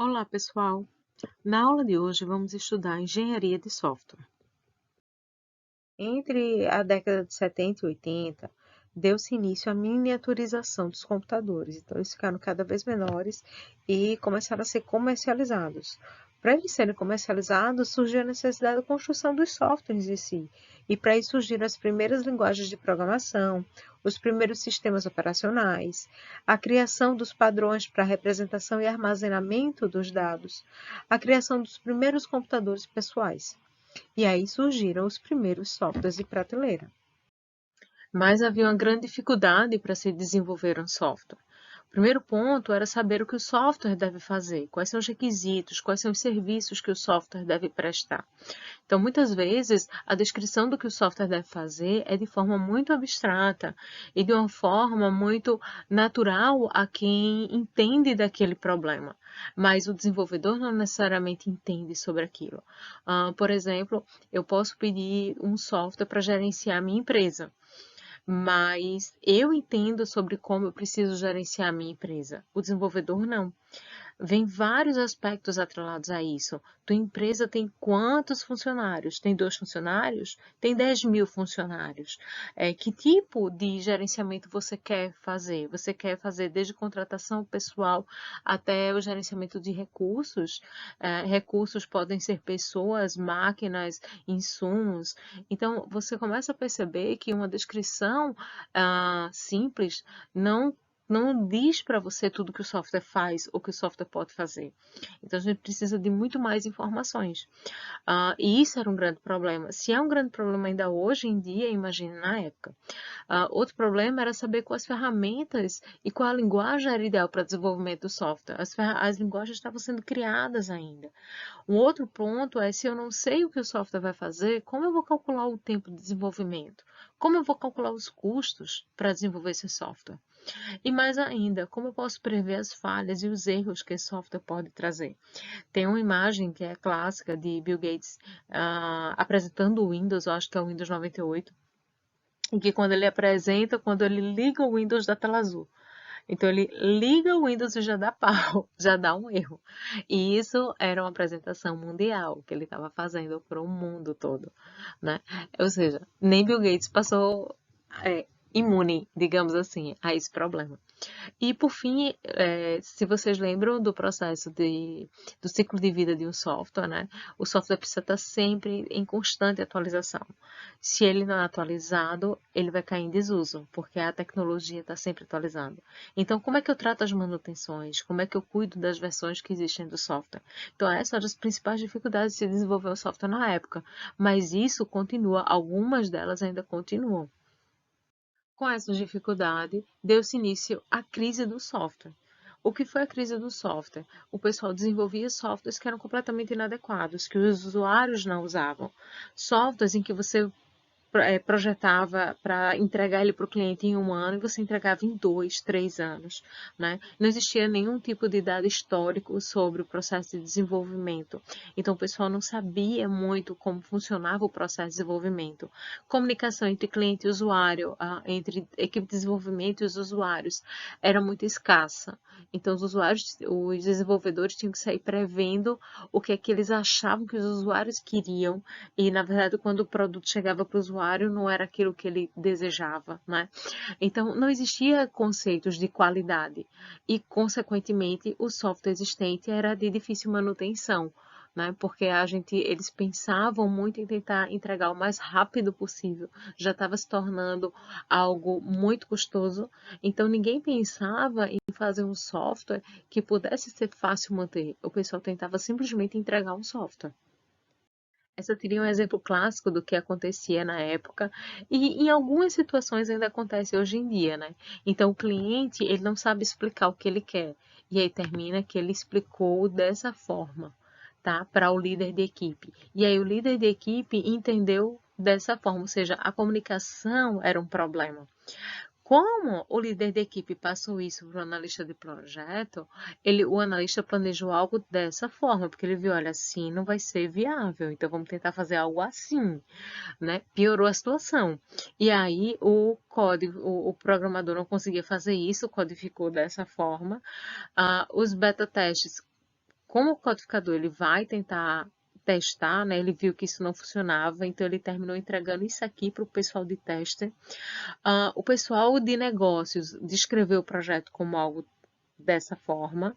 Olá, pessoal! Na aula de hoje vamos estudar engenharia de software. Entre a década de 70 e 80, deu-se início à miniaturização dos computadores. Então, eles ficaram cada vez menores e começaram a ser comercializados. Para eles serem comercializados, surgiu a necessidade da construção dos softwares em si. E para isso surgiram as primeiras linguagens de programação, os primeiros sistemas operacionais, a criação dos padrões para representação e armazenamento dos dados, a criação dos primeiros computadores pessoais. E aí surgiram os primeiros softwares de prateleira. Mas havia uma grande dificuldade para se desenvolver um software. O primeiro ponto era saber o que o software deve fazer, quais são os requisitos, quais são os serviços que o software deve prestar. Então, muitas vezes, a descrição do que o software deve fazer é de forma muito abstrata e de uma forma muito natural a quem entende daquele problema. Mas o desenvolvedor não necessariamente entende sobre aquilo. Por exemplo, eu posso pedir um software para gerenciar a minha empresa, mas eu entendo sobre como eu preciso gerenciar a minha empresa. O desenvolvedor não. Vem vários aspectos atrelados a isso. Tua empresa tem quantos funcionários? Tem 2 funcionários? Tem 10.000 funcionários? Que tipo de gerenciamento você quer fazer? Você quer fazer desde contratação pessoal até o gerenciamento de recursos? Recursos podem ser pessoas, máquinas, insumos. Então, você começa a perceber que uma descrição simples não diz para você tudo que o software faz ou que o software pode fazer. Então, a gente precisa de muito mais informações. E isso era um grande problema. Se é um grande problema ainda hoje em dia, imagine na época. Outro problema era saber quais ferramentas e qual a linguagem era ideal para desenvolvimento do software. As linguagens estavam sendo criadas ainda. Um outro ponto é, se eu não sei o que o software vai fazer, como eu vou calcular o tempo de desenvolvimento? Como eu vou calcular os custos para desenvolver esse software? E mais ainda, como eu posso prever as falhas e os erros que esse software pode trazer? Tem uma imagem que é clássica de Bill Gates apresentando o Windows, eu acho que é o Windows 98, em que quando ele apresenta, quando ele liga o Windows dá tela azul. Então ele liga o Windows e já dá pau, já dá um erro. E isso era uma apresentação mundial que ele estava fazendo para o mundo todo, né? Ou seja, nem Bill Gates passou imune, digamos assim, a esse problema. E por fim, se vocês lembram do processo do ciclo de vida de um software, né? O software precisa estar sempre em constante atualização. Se ele não é atualizado, ele vai cair em desuso, porque a tecnologia está sempre atualizando. Então, como é que eu trato as manutenções? Como é que eu cuido das versões que existem do software? Então, essa é uma das principais dificuldades de se desenvolver o software na época. Mas isso continua, algumas delas ainda continuam. Com essa dificuldade, deu-se início à crise do software. O que foi a crise do software? O pessoal desenvolvia softwares que eram completamente inadequados, que os usuários não usavam. Softwares em que você projetava para entregar ele para o cliente em 1 ano e você entregava em 2, 3 anos, né? Não existia nenhum tipo de dado histórico sobre o processo de desenvolvimento. Então, o pessoal não sabia muito como funcionava o processo de desenvolvimento. Comunicação entre cliente e usuário, entre equipe de desenvolvimento e os usuários, era muito escassa. Então, os desenvolvedores tinham que sair prevendo o que é que eles achavam que os usuários queriam e, na verdade, quando o produto chegava para o usuário, não era aquilo que ele desejava, né? Então, não existia conceitos de qualidade e, consequentemente, o software existente era de difícil manutenção, né? Porque eles pensavam muito em tentar entregar o mais rápido possível. Já estava se tornando algo muito custoso, então ninguém pensava em fazer um software que pudesse ser fácil manter. O pessoal tentava simplesmente entregar um software. Essa seria um exemplo clássico do que acontecia na época e em algumas situações ainda acontece hoje em dia, né? Então o cliente, ele não sabe explicar o que ele quer e aí termina que ele explicou dessa forma, tá? Para o líder de equipe. E aí o líder de equipe entendeu dessa forma, ou seja, a comunicação era um problema. Como o líder da equipe passou isso para o analista de projeto, o analista planejou algo dessa forma, porque ele viu, olha, assim não vai ser viável, então vamos tentar fazer algo assim, né? Piorou a situação. E aí o código, o programador não conseguia fazer isso, codificou dessa forma. Os beta testes como o codificador ele vai tentar testar, né? Ele viu que isso não funcionava, então ele terminou entregando isso aqui para o pessoal de teste. O pessoal de negócios descreveu o projeto como algo dessa forma.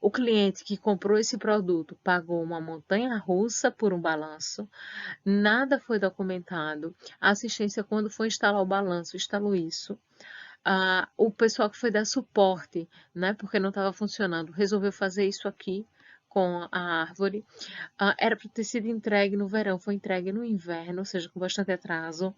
O cliente que comprou esse produto pagou uma montanha-russa por um balanço, nada foi documentado. A assistência, quando foi instalar o balanço, instalou isso. O pessoal que foi dar suporte, né, porque não estava funcionando, resolveu fazer isso aqui com a árvore. Era para ter sido entregue no verão, foi entregue no inverno, ou seja, com bastante atraso.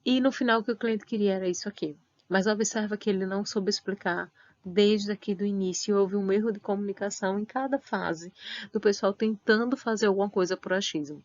E no final o que o cliente queria era isso aqui. Mas observa que ele não soube explicar desde aqui do início. Houve um erro de comunicação em cada fase do pessoal tentando fazer alguma coisa por achismo.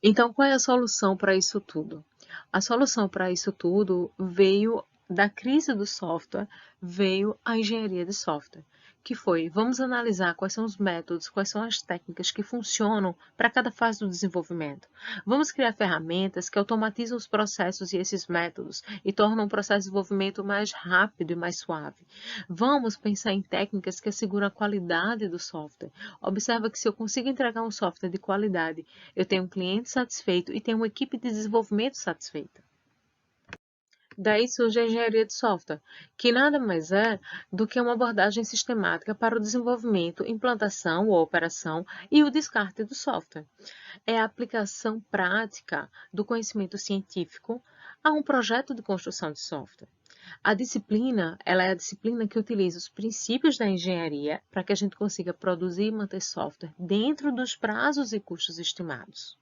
Então, qual é a solução para isso tudo? A solução para isso tudo veio da crise do software, veio a engenharia de software, que foi, vamos analisar quais são os métodos, quais são as técnicas que funcionam para cada fase do desenvolvimento. Vamos criar ferramentas que automatizam os processos e esses métodos e tornam o processo de desenvolvimento mais rápido e mais suave. Vamos pensar em técnicas que asseguram a qualidade do software. Observa que se eu consigo entregar um software de qualidade, eu tenho um cliente satisfeito e tenho uma equipe de desenvolvimento satisfeita. Daí surge a engenharia de software, que nada mais é do que uma abordagem sistemática para o desenvolvimento, implantação ou operação e o descarte do software. É a aplicação prática do conhecimento científico a um projeto de construção de software. A disciplina, ela é a disciplina que utiliza os princípios da engenharia para que a gente consiga produzir e manter software dentro dos prazos e custos estimados,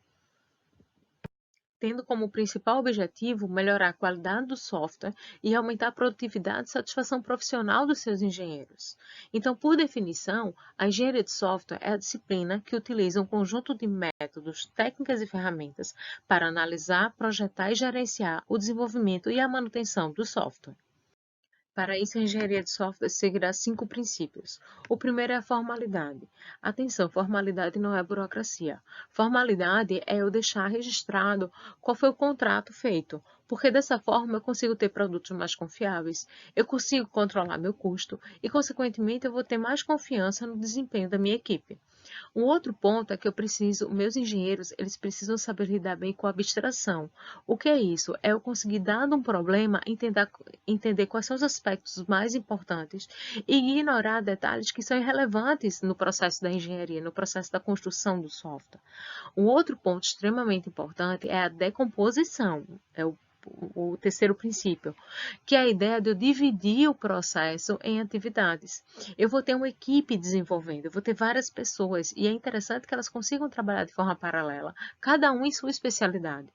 tendo como principal objetivo melhorar a qualidade do software e aumentar a produtividade e satisfação profissional dos seus engenheiros. Então, por definição, a engenharia de software é a disciplina que utiliza um conjunto de métodos, técnicas e ferramentas para analisar, projetar e gerenciar o desenvolvimento e a manutenção do software. Para isso, a engenharia de software seguirá 5 princípios. O primeiro é a formalidade. Atenção, formalidade não é burocracia. Formalidade é eu deixar registrado qual foi o contrato feito, porque dessa forma eu consigo ter produtos mais confiáveis, eu consigo controlar meu custo e, consequentemente, eu vou ter mais confiança no desempenho da minha equipe. Um outro ponto é que meus engenheiros, eles precisam saber lidar bem com a abstração. O que é isso? É eu conseguir, dado um problema, entender quais são os aspectos mais importantes e ignorar detalhes que são irrelevantes no processo da engenharia, no processo da construção do software. Um outro ponto extremamente importante é a decomposição. É o terceiro princípio, que é a ideia de eu dividir o processo em atividades. Eu vou ter uma equipe desenvolvendo, eu vou ter várias pessoas, e é interessante que elas consigam trabalhar de forma paralela, cada um em sua especialidade.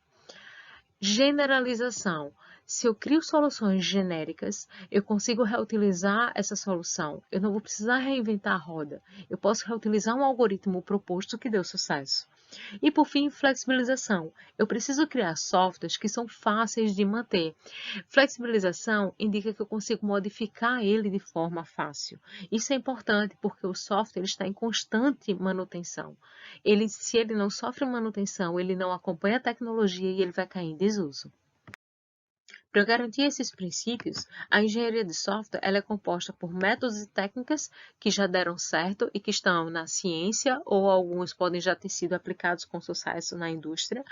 Generalização. Se eu crio soluções genéricas, eu consigo reutilizar essa solução. Eu não vou precisar reinventar a roda. Eu posso reutilizar um algoritmo proposto que deu sucesso. E por fim, flexibilização. Eu preciso criar softwares que são fáceis de manter. Flexibilização indica que eu consigo modificar ele de forma fácil. Isso é importante porque o software está em constante manutenção. Se ele não sofre manutenção, ele não acompanha a tecnologia e ele vai cair em desuso. Para garantir esses princípios, a engenharia de software ela é composta por métodos e técnicas que já deram certo e que estão na ciência, ou alguns podem já ter sido aplicados com sucesso na indústria.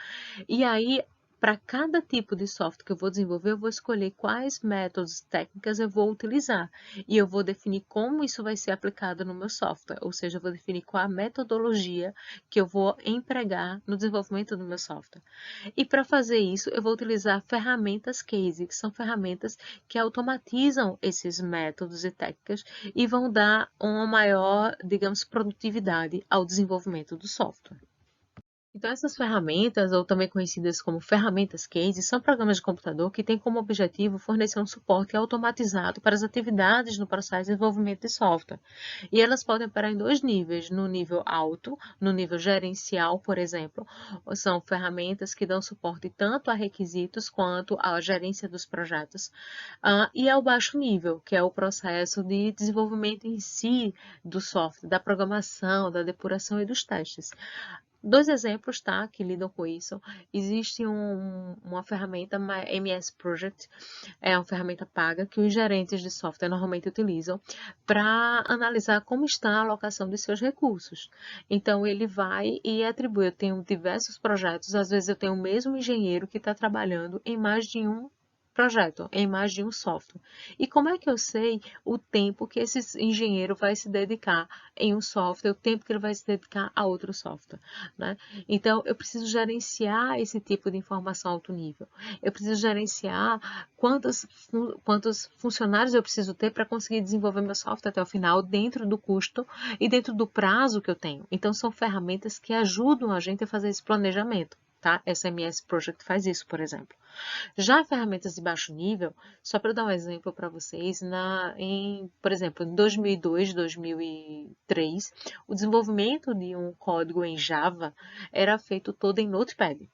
E aí, para cada tipo de software que eu vou desenvolver, eu vou escolher quais métodos e técnicas eu vou utilizar. E eu vou definir como isso vai ser aplicado no meu software. Ou seja, eu vou definir qual a metodologia que eu vou empregar no desenvolvimento do meu software. E para fazer isso, eu vou utilizar ferramentas case, que são ferramentas que automatizam esses métodos e técnicas e vão dar uma maior, digamos, produtividade ao desenvolvimento do software. Então, essas ferramentas, ou também conhecidas como ferramentas case, são programas de computador que têm como objetivo fornecer um suporte automatizado para as atividades no processo de desenvolvimento de software. E elas podem operar em 2 níveis, no nível alto, no nível gerencial, por exemplo, são ferramentas que dão suporte tanto a requisitos quanto à gerência dos projetos, e ao baixo nível, que é o processo de desenvolvimento em si do software, da programação, da depuração e dos testes. Dois exemplos, tá, que lidam com isso. Existe uma ferramenta, MS Project, é uma ferramenta paga que os gerentes de software normalmente utilizam para analisar como está a alocação dos seus recursos. Então, ele vai e atribui. Eu tenho diversos projetos, às vezes eu tenho o mesmo engenheiro que está trabalhando em mais de um projeto, em mais de um software. E como é que eu sei o tempo que esse engenheiro vai se dedicar em um software, o tempo que ele vai se dedicar a outro software, né? Então, eu preciso gerenciar esse tipo de informação alto nível. Eu preciso gerenciar quantos funcionários eu preciso ter para conseguir desenvolver meu software até o final, dentro do custo e dentro do prazo que eu tenho. Então, são ferramentas que ajudam a gente a fazer esse planejamento. Tá? SMS Project faz isso, por exemplo. Já ferramentas de baixo nível, só para dar um exemplo para vocês, por exemplo, em 2002, 2003, o desenvolvimento de um código em Java era feito todo em Notepad.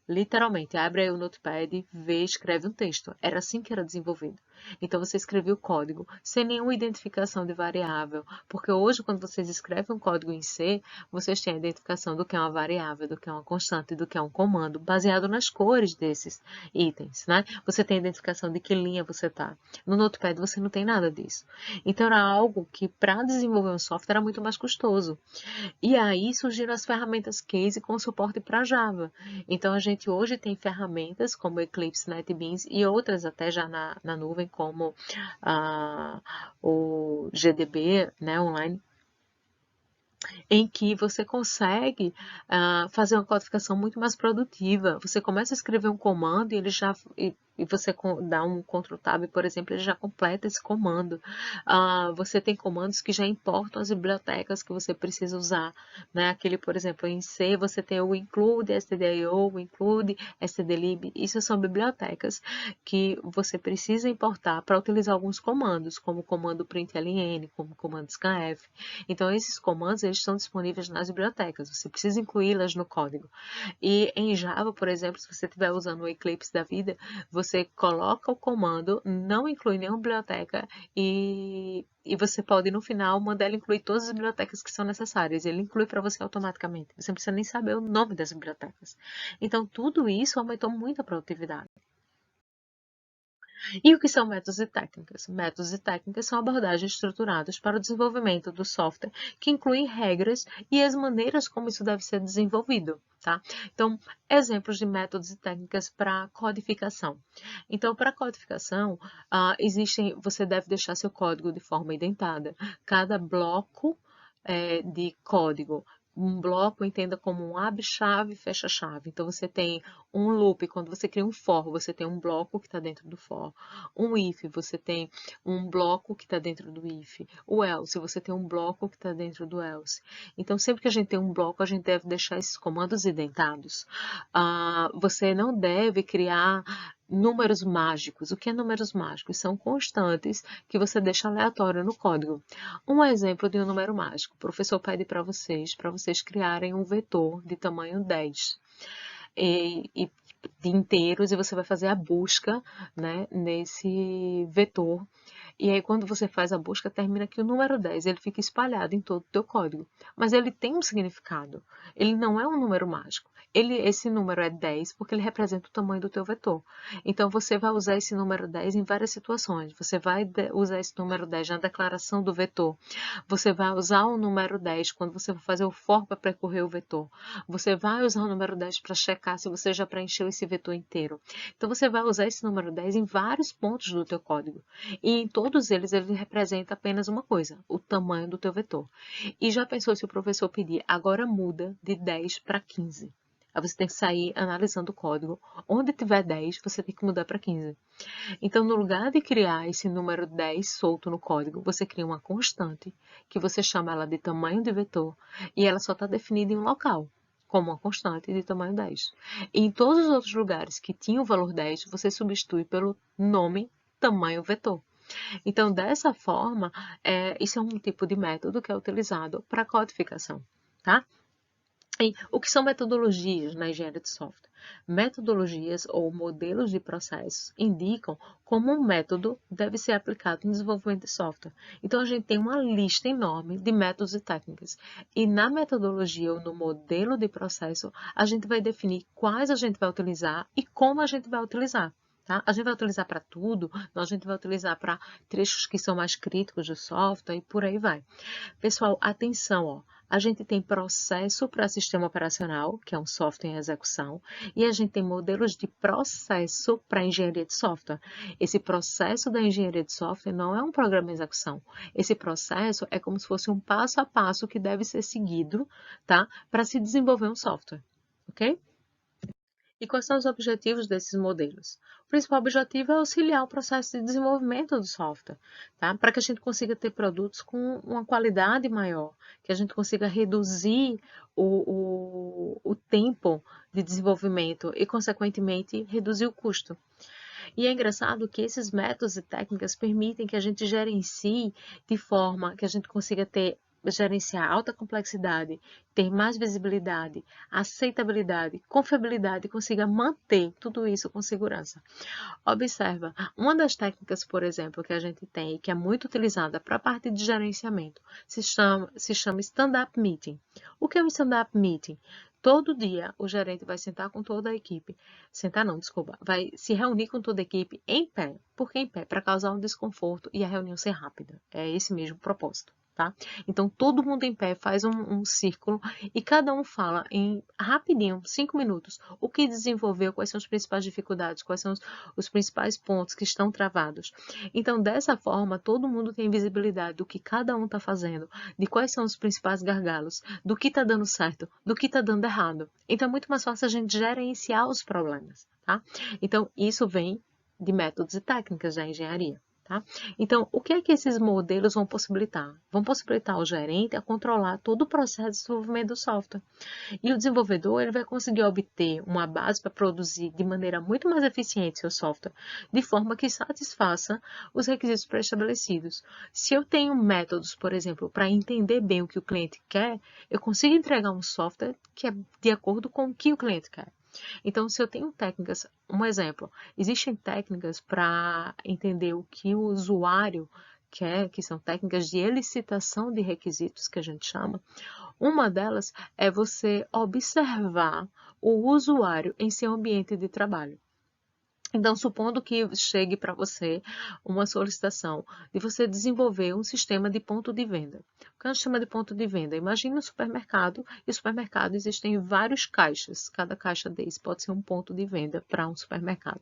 Literalmente, abre aí o Notepad, vê, escreve um texto. Era assim que era desenvolvido. Então, você escrevia o código sem nenhuma identificação de variável, porque hoje, quando vocês escrevem um código em C, vocês têm a identificação do que é uma variável, do que é uma constante, do que é um comando, baseado nas cores desses itens, né? Você tem a identificação de que linha você está. No Notepad, você não tem nada disso. Então, era algo que, para desenvolver um software, era muito mais custoso. E aí surgiram as ferramentas Case com suporte para Java. Então, a gente hoje tem ferramentas como Eclipse, NetBeans e outras até já na nuvem, como o GDB, né, online, em que você consegue fazer uma codificação muito mais produtiva. Você começa a escrever um comando e ele já e você dá um Ctrl Tab, por exemplo, ele já completa esse comando. Você tem comandos que já importam as bibliotecas que você precisa usar, né? Aquele, por exemplo, em C você tem o include, stdio, o include, stdlib. Isso são bibliotecas que você precisa importar para utilizar alguns comandos, como o comando println, como o comando scanf. Então, esses comandos eles estão disponíveis nas bibliotecas, você precisa incluí-las no código. E em Java, por exemplo, se você estiver usando o Eclipse da vida, você coloca o comando, não inclui nenhuma biblioteca e você pode, no final, mandar ele incluir todas as bibliotecas que são necessárias. Ele inclui para você automaticamente. Você não precisa nem saber o nome das bibliotecas. Então, tudo isso aumentou muito a produtividade. E o que são métodos e técnicas? Métodos e técnicas são abordagens estruturadas para o desenvolvimento do software, que incluem regras e as maneiras como isso deve ser desenvolvido. Tá? Então, exemplos de métodos e técnicas para codificação. Então, para codificação, você deve deixar seu código de forma indentada. Cada bloco de código, um bloco entenda como um abre-chave, fecha-chave. Então, você tem um loop, quando você cria um for, você tem um bloco que está dentro do for. Um if, você tem um bloco que está dentro do if. O else, você tem um bloco que está dentro do else. Então, sempre que a gente tem um bloco, a gente deve deixar esses comandos indentados. Você não deve criar números mágicos. O que é números mágicos? São constantes que você deixa aleatório no código. Um exemplo de um número mágico. O professor pede para vocês criarem um vetor de tamanho 10 e de inteiros e você vai fazer a busca, né, nesse vetor. E aí, quando você faz a busca, termina que o número 10 ele fica espalhado em todo o teu código. Mas ele tem um significado. Ele não é um número mágico. Esse número é 10 porque ele representa o tamanho do teu vetor. Então, você vai usar esse número 10 em várias situações. Você vai usar esse número 10 na declaração do vetor. Você vai usar o número 10 quando você for fazer o for para percorrer o vetor. Você vai usar o número 10 para checar se você já preencheu esse vetor inteiro. Então, você vai usar esse número 10 em vários pontos do teu código. E em todos eles, ele representa apenas uma coisa, o tamanho do teu vetor. E já pensou se o professor pedir, agora muda de 10 para 15? Aí você tem que sair analisando o código. Onde tiver 10, você tem que mudar para 15. Então, no lugar de criar esse número 10 solto no código, você cria uma constante, que você chama ela de tamanho de vetor, e ela só está definida em um local, como uma constante de tamanho 10. E em todos os outros lugares que tinha o valor 10, você substitui pelo nome tamanho vetor. Então, dessa forma, isso é um tipo de método que é utilizado para codificação, tá? E o que são metodologias na engenharia de software? Metodologias ou modelos de processos indicam como um método deve ser aplicado no desenvolvimento de software. Então, a gente tem uma lista enorme de métodos e técnicas. E na metodologia ou no modelo de processo, a gente vai definir quais a gente vai utilizar e como a gente vai utilizar. Tá? A gente vai utilizar para tudo, a gente vai utilizar para trechos que são mais críticos do software e por aí vai. Pessoal, atenção, ó. A gente tem processo para sistema operacional, que é um software em execução, e a gente tem modelos de processo para engenharia de software. Esse processo da engenharia de software não é um programa em execução. Esse processo é como se fosse um passo a passo que deve ser seguido, tá? Para se desenvolver um software, ok? E quais são os objetivos desses modelos? O principal objetivo é auxiliar o processo de desenvolvimento do software, tá? Para que a gente consiga ter produtos com uma qualidade maior, que a gente consiga reduzir o tempo de desenvolvimento e, consequentemente, reduzir o custo. E é engraçado que esses métodos e técnicas permitem que a gente gerencie de forma que a gente consiga gerenciar alta complexidade, ter mais visibilidade, aceitabilidade, confiabilidade e consiga manter tudo isso com segurança. Observa, uma das técnicas, por exemplo, que a gente tem e que é muito utilizada para a parte de gerenciamento se chama Stand-Up Meeting. O que é um Stand-Up Meeting? Todo dia o gerente vai sentar com toda a equipe. Sentar não, desculpa. Vai se reunir com toda a equipe em pé. Por que em pé? Para causar um desconforto e a reunião ser rápida. É esse mesmo propósito. Tá? Então, todo mundo em pé faz um círculo e cada um fala em rapidinho, 5 minutos, o que desenvolveu, quais são as principais dificuldades, quais são os principais pontos que estão travados. Então, dessa forma, todo mundo tem visibilidade do que cada um está fazendo, de quais são os principais gargalos, do que está dando certo, do que está dando errado. Então, é muito mais fácil a gente gerenciar os problemas. Tá? Então, isso vem de métodos e técnicas da engenharia. Tá? Então, o que é que esses modelos vão possibilitar? Vão possibilitar o gerente a controlar todo o processo de desenvolvimento do software. E o desenvolvedor ele vai conseguir obter uma base para produzir de maneira muito mais eficiente seu software, de forma que satisfaça os requisitos pré-estabelecidos. Se eu tenho métodos, por exemplo, para entender bem o que o cliente quer, eu consigo entregar um software que é de acordo com o que o cliente quer. Então, se eu tenho técnicas, um exemplo, existem técnicas para entender o que o usuário quer, que são técnicas de elicitação de requisitos, que a gente chama. Uma delas é você observar o usuário em seu ambiente de trabalho. Então, supondo que chegue para você uma solicitação de você desenvolver um sistema de ponto de venda. O que é um sistema de ponto de venda? Imagine um supermercado, e no supermercado existem vários caixas. Cada caixa desse pode ser um ponto de venda para um supermercado.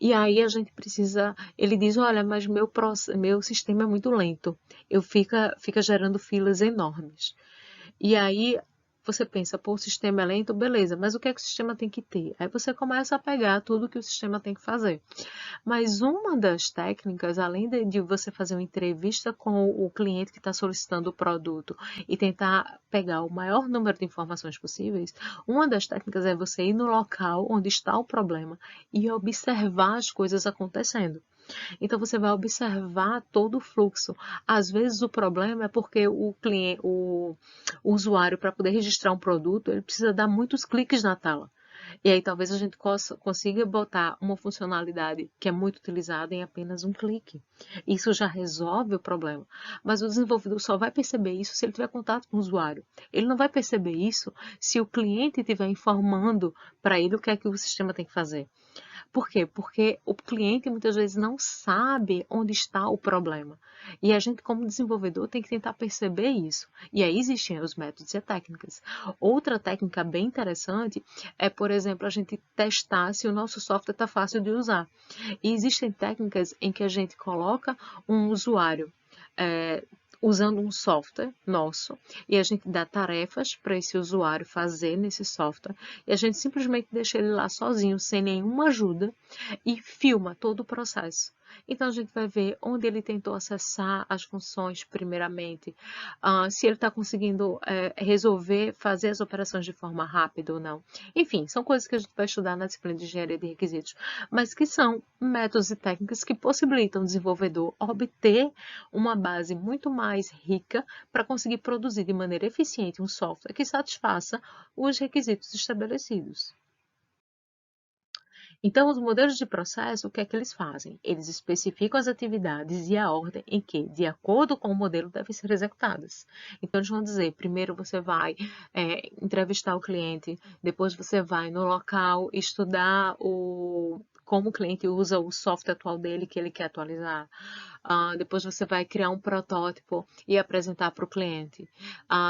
E aí a gente precisa, ele diz, olha, mas meu sistema é muito lento, fica gerando filas enormes. E aí você pensa, pô, o sistema é lento, beleza, mas o que é que o sistema tem que ter? Aí você começa a pegar tudo que o sistema tem que fazer. Mas uma das técnicas, além de você fazer uma entrevista com o cliente que está solicitando o produto e tentar pegar o maior número de informações possíveis, uma das técnicas é você ir no local onde está o problema e observar as coisas acontecendo. Então, você vai observar todo o fluxo. Às vezes, o problema é porque o usuário, para poder registrar um produto, ele precisa dar muitos cliques na tela. E aí, talvez a gente consiga botar uma funcionalidade que é muito utilizada em apenas um clique. Isso já resolve o problema. Mas o desenvolvedor só vai perceber isso se ele tiver contato com o usuário. Ele não vai perceber isso se o cliente estiver informando para ele o que é que o sistema tem que fazer. Por quê? Porque o cliente muitas vezes não sabe onde está o problema. E a gente, como desenvolvedor, tem que tentar perceber isso. E aí existem os métodos e técnicas. Outra técnica bem interessante é, por exemplo, a gente testar se o nosso software está fácil de usar. E existem técnicas em que a gente coloca um usuário usando um software nosso e a gente dá tarefas para esse usuário fazer nesse software e a gente simplesmente deixa ele lá sozinho, sem nenhuma ajuda e filma todo o processo. Então, a gente vai ver onde ele tentou acessar as funções primeiramente, se ele está conseguindo resolver, fazer as operações de forma rápida ou não. Enfim, são coisas que a gente vai estudar na disciplina de engenharia de requisitos, mas que são métodos e técnicas que possibilitam o desenvolvedor obter uma base muito mais rica para conseguir produzir de maneira eficiente um software que satisfaça os requisitos estabelecidos. Então, os modelos de processo, o que é que eles fazem? Eles especificam as atividades e a ordem em que, de acordo com o modelo, devem ser executadas. Então, eles vão dizer, primeiro você vai entrevistar o cliente, depois você vai no local estudar como o cliente usa o software atual dele que ele quer atualizar. Depois você vai criar um protótipo e apresentar para o cliente.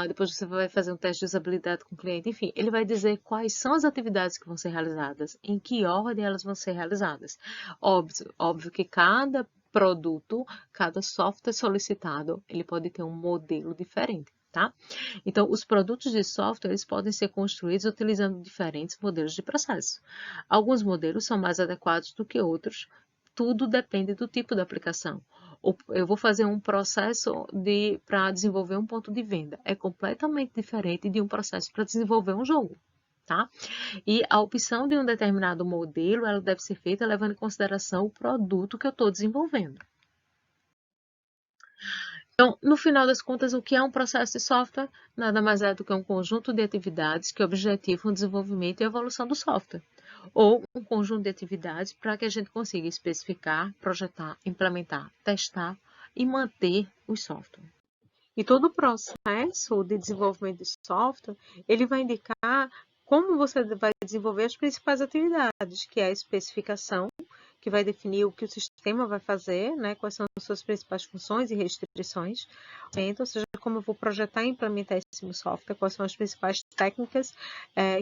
Depois você vai fazer um teste de usabilidade com o cliente. Enfim, ele vai dizer quais são as atividades que vão ser realizadas, em que ordem elas vão ser realizadas. Óbvio que cada produto, cada software solicitado, ele pode ter um modelo diferente. Tá? Então, os produtos de software eles podem ser construídos utilizando diferentes modelos de processo. Alguns modelos são mais adequados do que outros, tudo depende do tipo da aplicação. Eu vou fazer um processo para desenvolver um ponto de venda. É completamente diferente de um processo para desenvolver um jogo. Tá? E a opção de um determinado modelo ela deve ser feita levando em consideração o produto que eu estou desenvolvendo. Então, no final das contas, o que é um processo de software? Nada mais é do que um conjunto de atividades que objetivam o desenvolvimento e evolução do software, ou um conjunto de atividades para que a gente consiga especificar, projetar, implementar, testar e manter o software. E todo o processo de desenvolvimento de software, ele vai indicar como você vai desenvolver as principais atividades, que é a especificação, que vai definir o que o sistema vai fazer, né, quais são as suas principais funções e restrições, ou seja, como eu vou projetar e implementar esse meu software, quais são as principais técnicas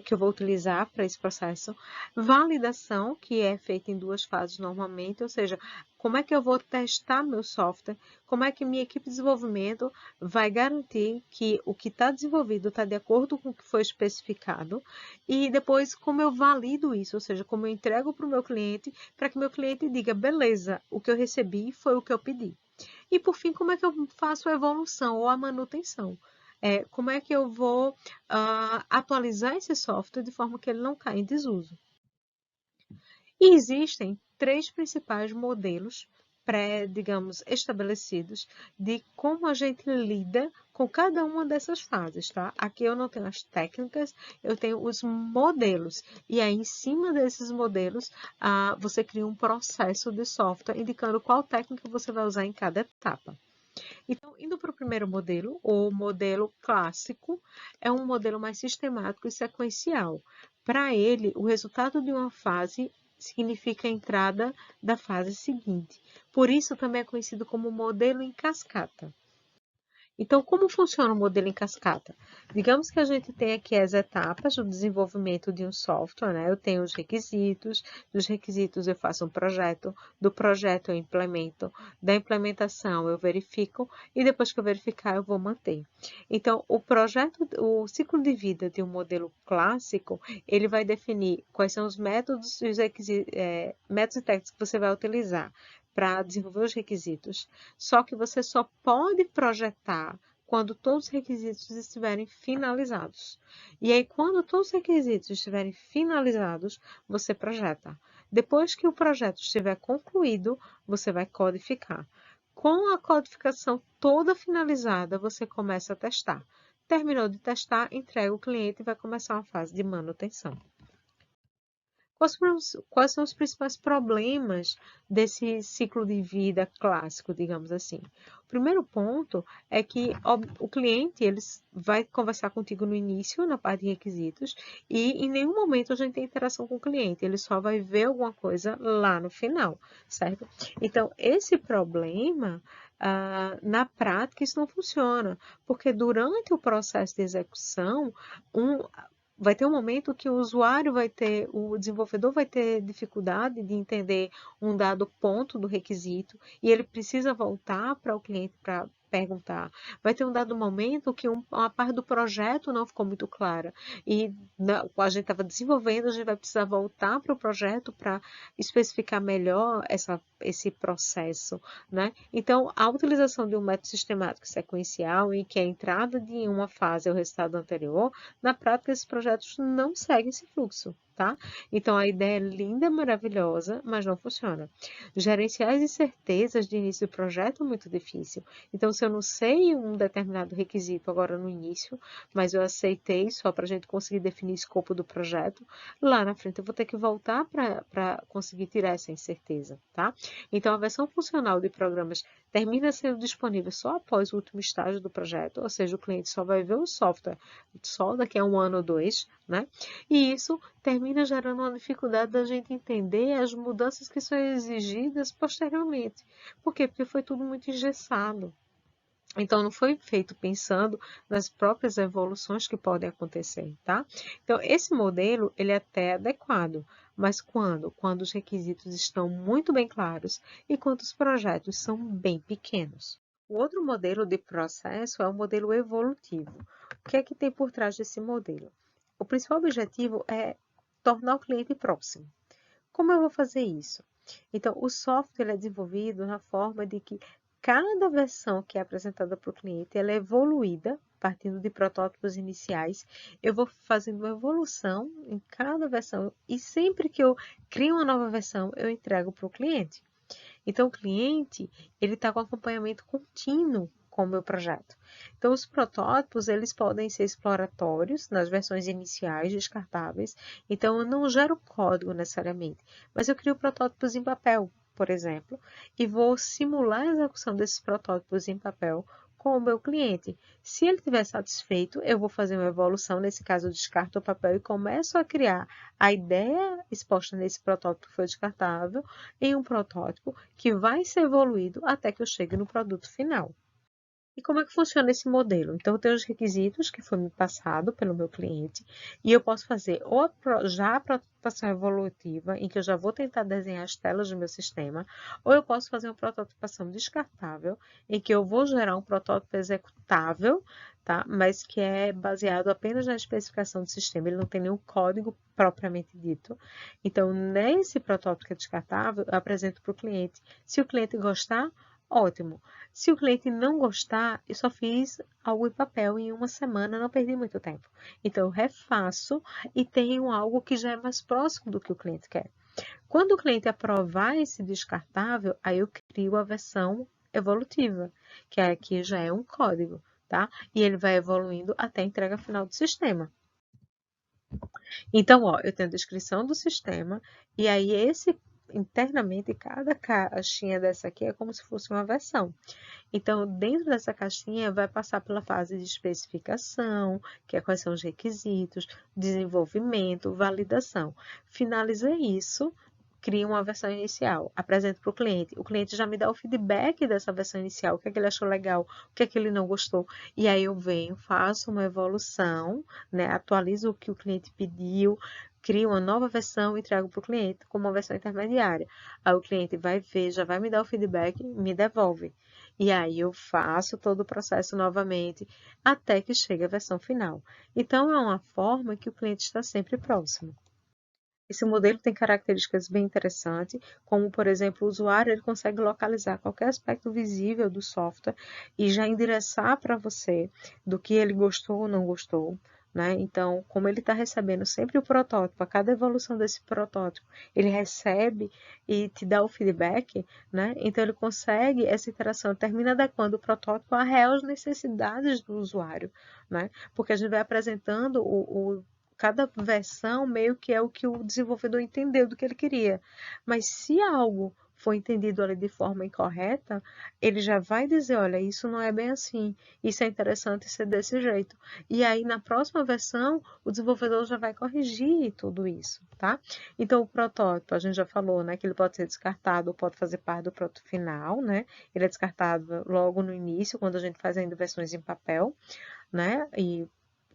que eu vou utilizar para esse processo. Validação, que é feita em 2 fases normalmente, ou seja, como é que eu vou testar meu software, como é que minha equipe de desenvolvimento vai garantir que o que está desenvolvido está de acordo com o que foi especificado, e depois como eu valido isso, ou seja, como eu entrego para o meu cliente, para que meu cliente diga, beleza, o que eu recebi foi o que eu pedi. E por fim, como é que eu faço a evolução ou a manutenção? Como é que eu vou atualizar esse software de forma que ele não caia em desuso? E existem 3 principais modelos digamos, estabelecidos de como a gente lida com cada uma dessas fases, tá? Aqui eu não tenho as técnicas, eu tenho os modelos. E aí, em cima desses modelos, você cria um processo de software indicando qual técnica você vai usar em cada etapa. Então, indo para o primeiro modelo, o modelo clássico, é um modelo mais sistemático e sequencial. Para ele, o resultado de uma fase significa a entrada da fase seguinte. Por isso, também é conhecido como modelo em cascata. Então, como funciona o modelo em cascata? Digamos que a gente tem aqui as etapas do desenvolvimento de um software, né? Eu tenho os requisitos, dos requisitos eu faço um projeto, do projeto eu implemento, da implementação eu verifico e depois que eu verificar eu vou manter. Então, o ciclo de vida de um modelo clássico, ele vai definir quais são os métodos e os métodos e técnicas que você vai utilizar para desenvolver os requisitos, só que você só pode projetar quando todos os requisitos estiverem finalizados. E aí, quando todos os requisitos estiverem finalizados, você projeta. Depois que o projeto estiver concluído, você vai codificar. Com a codificação toda finalizada, você começa a testar. Terminou de testar, entrega o cliente e vai começar uma fase de manutenção. Quais são os principais problemas desse ciclo de vida clássico, digamos assim? O primeiro ponto é que o cliente vai conversar contigo no início, na parte de requisitos, e em nenhum momento a gente tem interação com o cliente, ele só vai ver alguma coisa lá no final, certo? Então, esse problema, na prática, isso não funciona, porque durante o processo de execução, vai ter um momento que o desenvolvedor vai ter dificuldade de entender um dado ponto do requisito e ele precisa voltar para o cliente para perguntar. Vai ter um dado momento que uma parte do projeto não ficou muito clara. E a gente estava desenvolvendo, a gente vai precisar voltar para o projeto para especificar melhor esse processo, né? Então, a utilização de um método sistemático sequencial, em que a entrada de uma fase é o resultado anterior, na prática, esses projetos não seguem esse fluxo, tá? Então, a ideia é linda, maravilhosa, mas não funciona. Gerenciar as incertezas de início do projeto é muito difícil. Então, se eu não sei um determinado requisito agora no início, mas eu aceitei só para a gente conseguir definir o escopo do projeto, lá na frente eu vou ter que voltar para conseguir tirar essa incerteza, tá? Então, a versão funcional de programas termina sendo disponível só após o último estágio do projeto, ou seja, o cliente só vai ver o software só daqui a 1 ano ou 2, né? E isso termina gerando uma dificuldade da gente entender as mudanças que são exigidas posteriormente. Por quê? Porque foi tudo muito engessado. Então, não foi feito pensando nas próprias evoluções que podem acontecer, tá? Então, esse modelo, ele é até adequado, mas quando? Quando os requisitos estão muito bem claros e quando os projetos são bem pequenos. O outro modelo de processo é o modelo evolutivo. O que é que tem por trás desse modelo? O principal objetivo é tornar o cliente próximo. Como eu vou fazer isso? Então, o software é desenvolvido na forma de que cada versão que é apresentada para o cliente, ela é evoluída, partindo de protótipos iniciais. Eu vou fazendo uma evolução em cada versão e sempre que eu crio uma nova versão, eu entrego para o cliente. Então, o cliente, ele está com acompanhamento contínuo com o meu projeto. Então, os protótipos, eles podem ser exploratórios nas versões iniciais, descartáveis. Então, eu não gero código necessariamente, mas eu crio protótipos em papel, por exemplo, e vou simular a execução desses protótipos em papel com o meu cliente. Se ele estiver satisfeito, eu vou fazer uma evolução, nesse caso eu descarto o papel e começo a criar a ideia exposta nesse protótipo que foi descartável em um protótipo que vai ser evoluído até que eu chegue no produto final. E como é que funciona esse modelo? Então, eu tenho os requisitos que foi me passado pelo meu cliente e eu posso fazer ou já a prototipação evolutiva, em que eu já vou tentar desenhar as telas do meu sistema, ou eu posso fazer uma prototipação descartável, em que eu vou gerar um protótipo executável, tá? Mas que é baseado apenas na especificação do sistema, ele não tem nenhum código propriamente dito. Então, nesse protótipo que é descartável, eu apresento para o cliente. Se o cliente gostar, ótimo. Se o cliente não gostar, eu só fiz algo em papel em uma semana, não perdi muito tempo. Então, eu refaço e tenho algo que já é mais próximo do que o cliente quer. Quando o cliente aprovar esse descartável, aí eu crio a versão evolutiva, que aqui já é um código, tá? E ele vai evoluindo até a entrega final do sistema. Então, ó, eu tenho a descrição do sistema e aí internamente cada caixinha dessa aqui é como se fosse uma versão. Então, dentro dessa caixinha vai passar pela fase de especificação, que é quais são os requisitos, desenvolvimento, validação. Finaliza isso, cria uma versão inicial, apresento para o cliente já me dá o feedback dessa versão inicial, o que é que ele achou legal, o que é que ele não gostou, e aí eu venho, faço uma evolução, né, atualizo o que o cliente pediu, crio uma nova versão e trago para o cliente como uma versão intermediária. Aí o cliente vai ver, já vai me dar o feedback, me devolve. E aí eu faço todo o processo novamente até que chegue a versão final. Então é uma forma que o cliente está sempre próximo. Esse modelo tem características bem interessantes, como, por exemplo, o usuário ele consegue localizar qualquer aspecto visível do software e já endereçar para você do que ele gostou ou não gostou. Né? Então, como ele está recebendo sempre o protótipo, a cada evolução desse protótipo, ele recebe e te dá o feedback, né? Então ele consegue, essa interação termina adequando o protótipo às reais necessidades do usuário, né? Porque a gente vai apresentando cada versão meio que é o que o desenvolvedor entendeu do que ele queria. Mas se algo for entendido ali de forma incorreta, ele já vai dizer, olha, isso não é bem assim, isso é interessante ser desse jeito. E aí, na próxima versão, o desenvolvedor já vai corrigir tudo isso, tá? Então, o protótipo, a gente já falou, né, que ele pode ser descartado ou pode fazer parte do protótipo final, né? Ele é descartado logo no início, quando a gente faz ainda versões em papel, né? E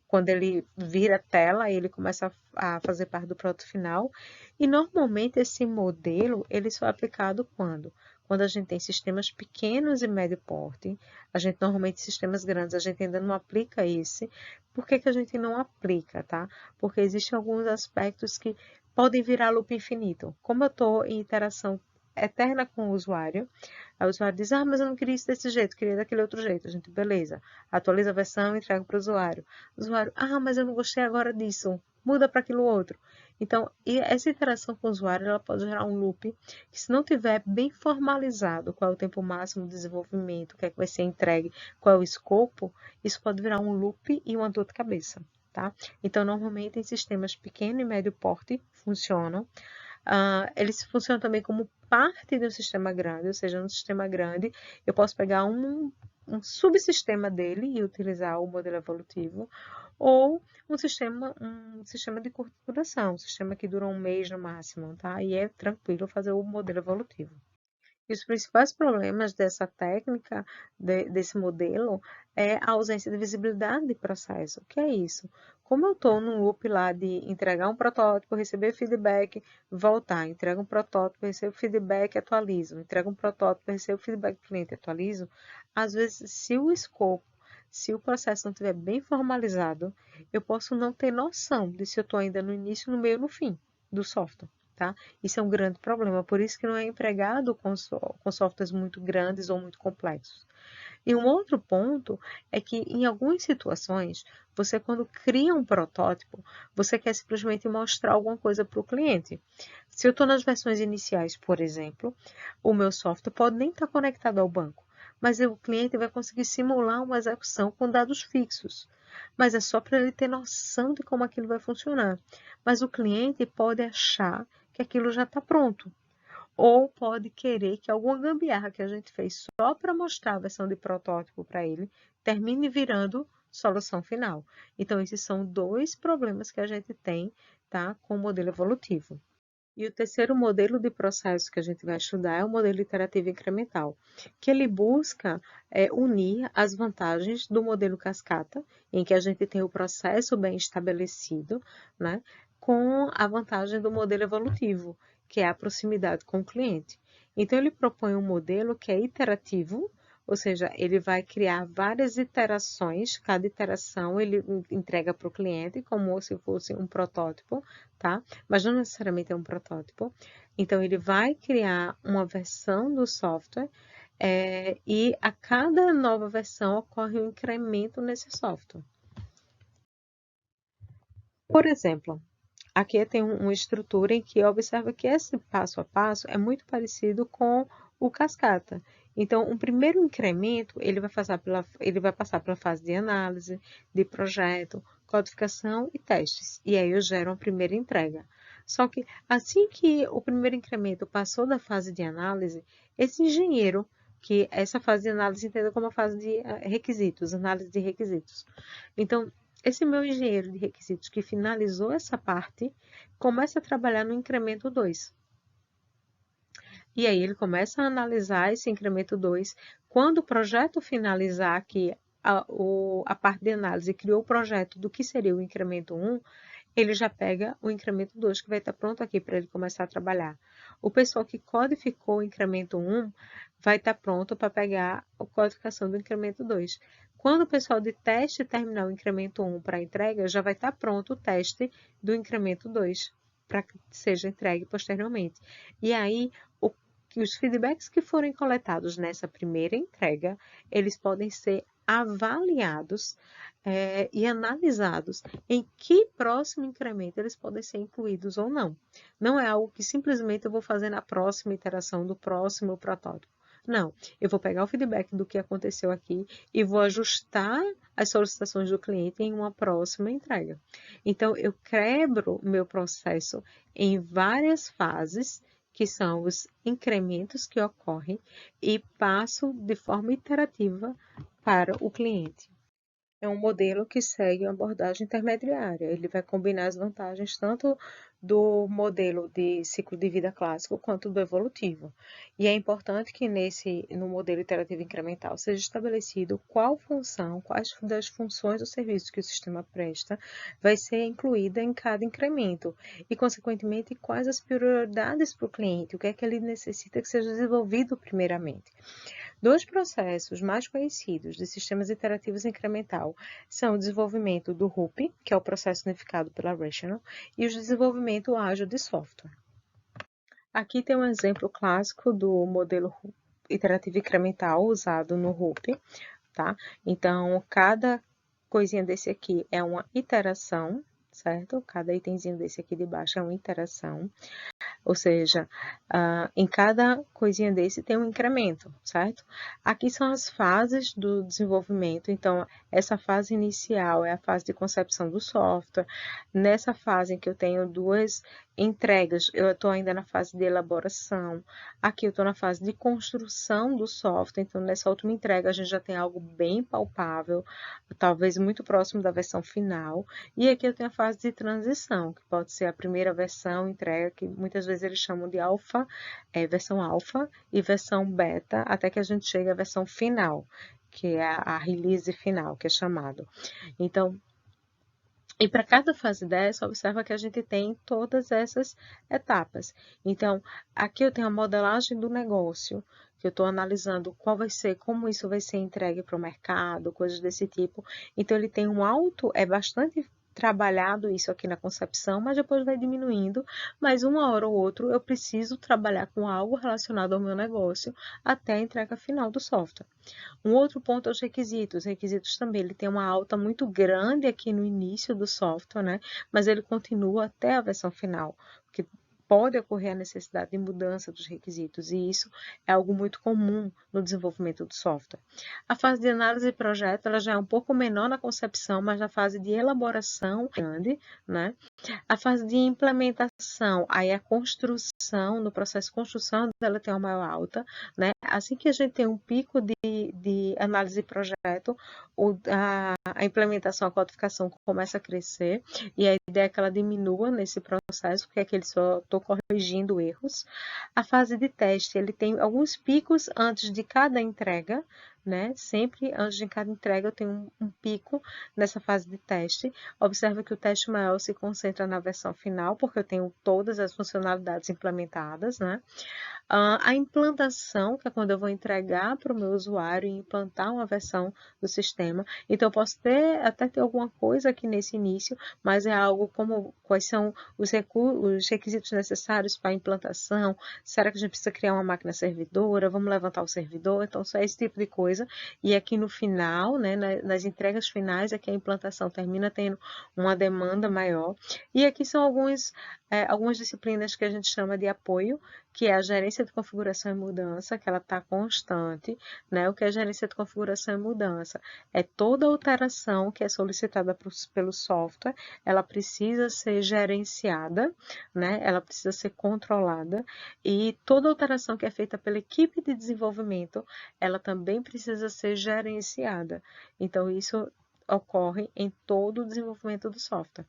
quando ele vira tela, ele começa a fazer parte do produto final. E normalmente esse modelo ele só é aplicado quando? quando a gente tem sistemas pequenos e médio porte, a gente normalmente sistemas grandes, a gente ainda não aplica esse. Por que que a gente não aplica, tá? Porque existem alguns aspectos que podem virar loop infinito. Como eu estou em interação eterna com o usuário, aí o usuário diz, mas eu não queria isso desse jeito, queria daquele outro jeito. A gente, beleza, atualiza a versão e entrega para o usuário. O usuário, mas eu não gostei agora disso, muda para aquilo outro. Então, essa interação com o usuário, ela pode gerar um loop que, se não tiver bem formalizado qual é o tempo máximo de desenvolvimento, o que é que vai ser entregue, qual é o escopo, isso pode virar um loop e uma dor de cabeça, tá? Então, normalmente, em sistemas pequeno e médio porte, funcionam. Eles funcionam também como parte de um sistema grande, ou seja, no sistema grande, eu posso pegar um subsistema dele e utilizar o modelo evolutivo, ou um sistema de curta duração, um sistema que dura um mês no máximo, tá? E é tranquilo fazer o modelo evolutivo. E os principais problemas dessa técnica, desse modelo, é a ausência de visibilidade de processo. O que é isso? Como eu estou num loop lá de entregar um protótipo, receber feedback, voltar, entrega um protótipo, recebo feedback, atualizo, entrega um protótipo, recebo feedback do cliente, atualizo, às vezes, se o escopo, se o processo não estiver bem formalizado, eu posso não ter noção de se eu estou ainda no início, no meio ou no fim do software. Tá? Isso é um grande problema, por isso que não é empregado com softwares muito grandes ou muito complexos. E um outro ponto é que, em algumas situações, você, quando cria um protótipo, você quer simplesmente mostrar alguma coisa para o cliente. Se eu estou nas versões iniciais, por exemplo, o meu software pode nem estar conectado ao banco, mas o cliente vai conseguir simular uma execução com dados fixos. Mas é só para ele ter noção de como aquilo vai funcionar. Mas o cliente pode achar que aquilo já está pronto. Ou pode querer que alguma gambiarra que a gente fez só para mostrar a versão de protótipo para ele termine virando solução final. Então, esses são dois problemas que a gente tem, tá, com o modelo evolutivo. E o terceiro modelo de processo que a gente vai estudar é o modelo iterativo incremental, que ele busca unir as vantagens do modelo cascata, em que a gente tem o processo bem estabelecido, né, com a vantagem do modelo evolutivo, que é a proximidade com o cliente. Então, ele propõe um modelo que é iterativo, ou seja, ele vai criar várias iterações, cada iteração ele entrega para o cliente como se fosse um protótipo, tá? Mas não necessariamente é um protótipo. Então, ele vai criar uma versão do software e a cada nova versão ocorre um incremento nesse software. Por exemplo, aqui tem uma estrutura em que observa que esse passo a passo é muito parecido com o cascata. Então, um primeiro incremento, ele vai passar pela fase de análise, de projeto, codificação e testes. E aí eu gero uma primeira entrega. Só que assim que o primeiro incremento passou da fase de análise, esse engenheiro, que essa fase de análise entenda como a fase de requisitos, análise de requisitos. Então, esse meu engenheiro de requisitos que finalizou essa parte, começa a trabalhar no incremento 2. E aí ele começa a analisar esse incremento 2. Quando o projeto finalizar, que a parte de análise criou o projeto do que seria o incremento 1, ele já pega o incremento 2, que vai estar pronto aqui para ele começar a trabalhar. O pessoal que codificou o incremento 1 vai estar pronto para pegar a codificação do incremento 2. Quando o pessoal de teste terminar o incremento 1 para entrega, já vai estar pronto o teste do incremento 2 para que seja entregue posteriormente. E aí, os feedbacks que forem coletados nessa primeira entrega, eles podem ser avaliados e analisados em que próximo incremento eles podem ser incluídos ou não. Não é algo que simplesmente eu vou fazer na próxima iteração do próximo protótipo. Não, eu vou pegar o feedback do que aconteceu aqui e vou ajustar as solicitações do cliente em uma próxima entrega. Então, eu quebro meu processo em várias fases, que são os incrementos que ocorrem, e passo de forma iterativa para o cliente. É um modelo que segue uma abordagem intermediária. Ele vai combinar as vantagens tanto do modelo de ciclo de vida clássico quanto do evolutivo. E é importante que no modelo iterativo incremental seja estabelecido qual função, quais das funções ou serviços que o sistema presta vai ser incluída em cada incremento e, consequentemente, quais as prioridades para o cliente, o que é que ele necessita que seja desenvolvido primeiramente. Dois processos mais conhecidos de sistemas iterativos incremental são o desenvolvimento do RUP, que é o processo unificado pela Rational, e o desenvolvimento ágil de software. Aqui tem um exemplo clássico do modelo iterativo incremental usado no RUP, tá? Então, cada coisinha desse aqui é uma iteração, certo? Cada itemzinho desse aqui de baixo é uma iteração. Ou seja, em cada coisinha desse tem um incremento, certo? Aqui são as fases do desenvolvimento. Então, essa fase inicial é a fase de concepção do software. Nessa fase em que eu tenho duas entregas, eu estou ainda na fase de elaboração. Aqui eu estou na fase de construção do software. Então, nessa última entrega, a gente já tem algo bem palpável, talvez muito próximo da versão final. E aqui eu tenho a fase de transição, que pode ser a primeira versão, entrega, que muitas vezes eles chamam de alfa, versão alfa e versão beta, até que a gente chegue à versão final, que é a release final, que é chamado. Então, e para cada fase dessa, observa que a gente tem todas essas etapas. Então, aqui eu tenho a modelagem do negócio, que eu estou analisando qual vai ser, como isso vai ser entregue para o mercado, coisas desse tipo. Então, ele tem é bastante trabalhado isso aqui na concepção, mas depois vai diminuindo. Mas uma hora ou outra eu preciso trabalhar com algo relacionado ao meu negócio até a entrega final do software. Um outro ponto é os requisitos. Os requisitos também, ele tem uma alta muito grande aqui no início do software, né? Mas ele continua até a versão final, porque pode ocorrer a necessidade de mudança dos requisitos, e isso é algo muito comum no desenvolvimento do software. A fase de análise de projeto, ela já é um pouco menor na concepção, mas na fase de elaboração é grande, né? A fase de implementação, aí a construção, no processo de construção, ela tem uma maior alta, né? Assim que a gente tem um pico de análise de projeto, a implementação, a codificação começa a crescer, e a ideia é que ela diminua nesse processo, porque aqui ele só estou corrigindo erros. A fase de teste, ele tem alguns picos antes de cada entrega, né? Sempre antes de cada entrega eu tenho um pico nessa fase de teste. Observa que o teste maior se concentra na versão final, porque eu tenho todas as funcionalidades implementadas, né? A implantação, que é quando eu vou entregar para o meu usuário e implantar uma versão do sistema. Então, eu posso até ter alguma coisa aqui nesse início, mas é algo como quais são os requisitos necessários para a implantação. Será que a gente precisa criar uma máquina servidora? Vamos levantar o servidor? Então, só esse tipo de coisa. E aqui no final, né, nas entregas finais, é que a implantação termina tendo uma demanda maior. E aqui são algumas disciplinas que a gente chama de apoio, que é a gerência de configuração e mudança, que ela está constante, né? O que é gerência de configuração e mudança? É toda alteração que é solicitada pelo software, ela precisa ser gerenciada, né? Ela precisa ser controlada, e toda alteração que é feita pela equipe de desenvolvimento, ela também precisa ser gerenciada. Então, isso ocorre em todo o desenvolvimento do software.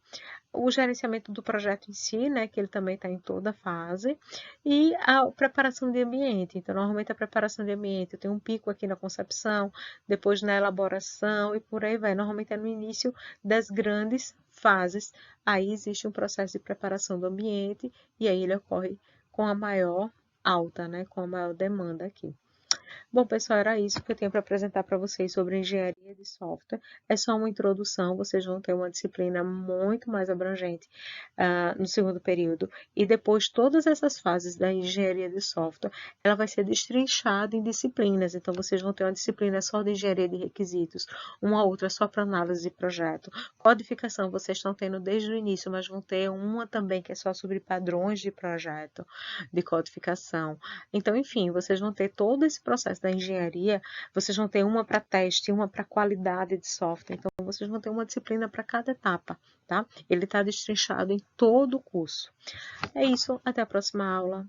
O gerenciamento do projeto em si, né, que ele também está em toda fase, e a preparação de ambiente. Então, normalmente a preparação de ambiente, eu tenho um pico aqui na concepção, depois na elaboração e por aí vai. Normalmente é no início das grandes fases, aí existe um processo de preparação do ambiente e aí ele ocorre com a maior alta, né, com a maior demanda aqui. Bom, pessoal, era isso que eu tenho para apresentar para vocês sobre engenharia de software. É só uma introdução, vocês vão ter uma disciplina muito mais abrangente no segundo período. E depois, todas essas fases da engenharia de software, ela vai ser destrinchada em disciplinas. Então, vocês vão ter uma disciplina só de engenharia de requisitos, uma outra só para análise de projeto. Codificação, vocês estão tendo desde o início, mas vão ter uma também que é só sobre padrões de projeto, de codificação. Então, enfim, vocês vão ter todo esse processo da engenharia, vocês vão ter uma para teste, uma para qualidade de software. Então, vocês vão ter uma disciplina para cada etapa, tá? Ele está destrinchado em todo o curso. É isso, até a próxima aula.